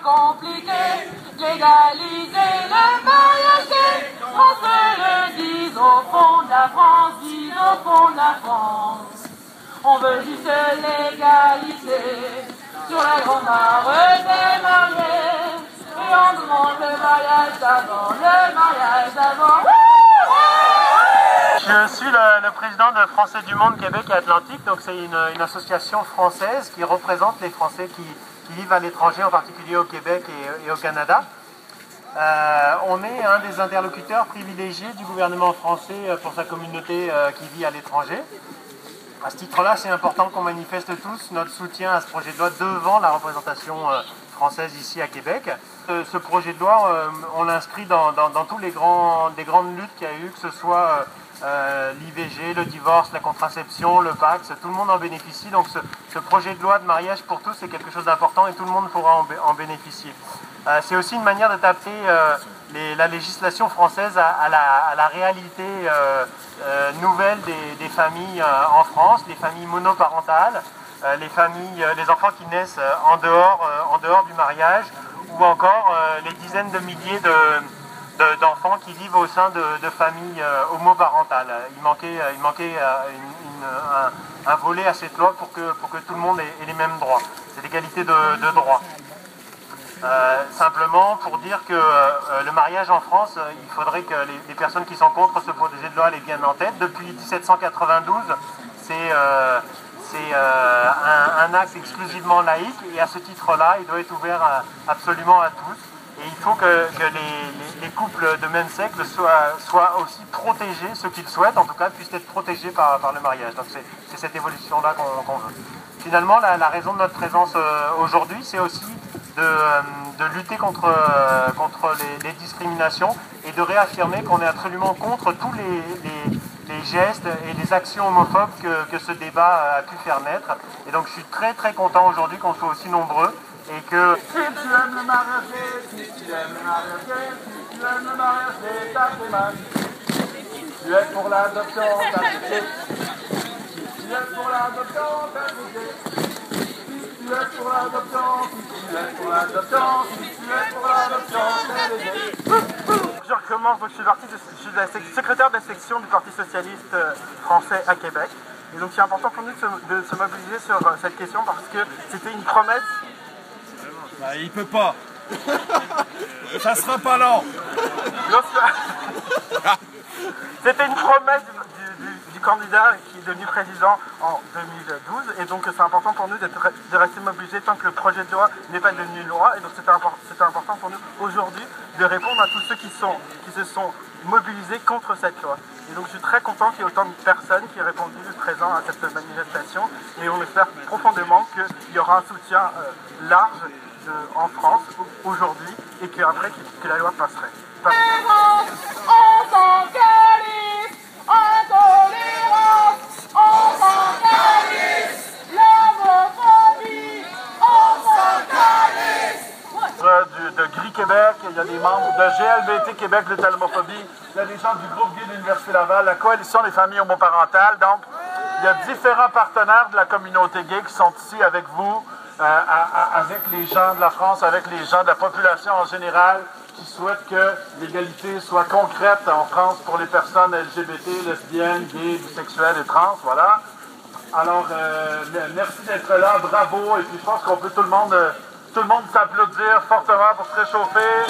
Compliqué, légaliser le mariage, Français le disent au fond de la France, disent au fond de la France. On veut juste légaliser sur la grande mare des mariés, et on demande le mariage d'avant, le mariage d'avant. Je suis le président de Français du Monde Québec et Atlantique, donc c'est une association française qui représente les Français qui vivent à l'étranger, en particulier au Québec et au Canada. On est un des interlocuteurs privilégiés du gouvernement français pour sa communauté qui vit à l'étranger. À ce titre-là, c'est important qu'on manifeste tous notre soutien à ce projet de loi devant la représentation française ici à Québec. Ce projet de loi, on l'inscrit dans tous les grandes luttes qu'il y a eu, que ce soit l'IVG, le divorce, la contraception, le PACS, tout le monde en bénéficie. Donc ce projet de loi de mariage pour tous, c'est quelque chose d'important et tout le monde pourra en bénéficier. C'est aussi une manière d'adapter la législation française à la réalité nouvelle des familles en France, les familles monoparentales, les enfants qui naissent en dehors du mariage, ou encore les dizaines de milliers d'enfants qui vivent au sein de familles homoparentales. Il manquait un volet à cette loi pour que tout le monde ait les mêmes droits. C'est l'égalité de droits. Simplement pour dire que le mariage en France, il faudrait que les personnes qui sont contre ce projet de loi les viennent en tête. Depuis 1792, c'est un acte exclusivement laïque, et à ce titre-là, il doit être ouvert absolument à tous. Et il faut que les couples de même sexe soient aussi protégés, ceux qui le souhaitent en tout cas, puissent être protégés par le mariage. Donc c'est cette évolution-là qu'on veut. Finalement, la raison de notre présence aujourd'hui, c'est aussi de lutter contre les discriminations et de réaffirmer qu'on est absolument contre tous les gestes et les actions homophobes que ce débat a pu faire naître. Et donc je suis très très content aujourd'hui qu'on soit aussi nombreux et que... Si tu aimes le mariage, si tu aimes le mariage, si tu aimes le mariage, t'as fait mal. Si tu es pour l'adoption, t'as fait. Si tu es pour l'adoption, t'as fait. Si tu es pour l'adoption, si tu es pour l'adoption, si tu es pour l'adoption, c'est... Je recommence, donc je suis la secrétaire de la section du Parti Socialiste Français à Québec. Et donc c'est important pour nous de se mobiliser sur cette question parce que c'était une promesse. Bah, il peut pas. Ça sera pas long. C'était une promesse du candidat qui est devenu président en 2012, et donc c'est important pour nous de rester mobilisés tant que le projet de loi n'est pas devenu une loi. Et donc c'était important pour nous aujourd'hui de répondre à tous ceux qui se sont mobilisés contre cette loi. Et donc je suis très content qu'il y ait autant de personnes qui aient répondu présent à cette manifestation, et on espère profondément qu'il y aura un soutien large en France aujourd'hui, et qu'après que la loi passerait. De Gris Québec, il y a des membres de GLBT Québec, de l'homophobie, il y a des gens du groupe gay de l'Université Laval, la coalition des familles homoparentales. Donc, il y a différents partenaires de la communauté gay qui sont ici avec vous, avec les gens de la France, avec les gens de la population en général, qui souhaitent que l'égalité soit concrète en France pour les personnes LGBT, lesbiennes, gays, bisexuelles et trans, voilà. Alors, merci d'être là, bravo, et puis je pense qu'on peut tout le monde s'applaudir fortement pour se réchauffer.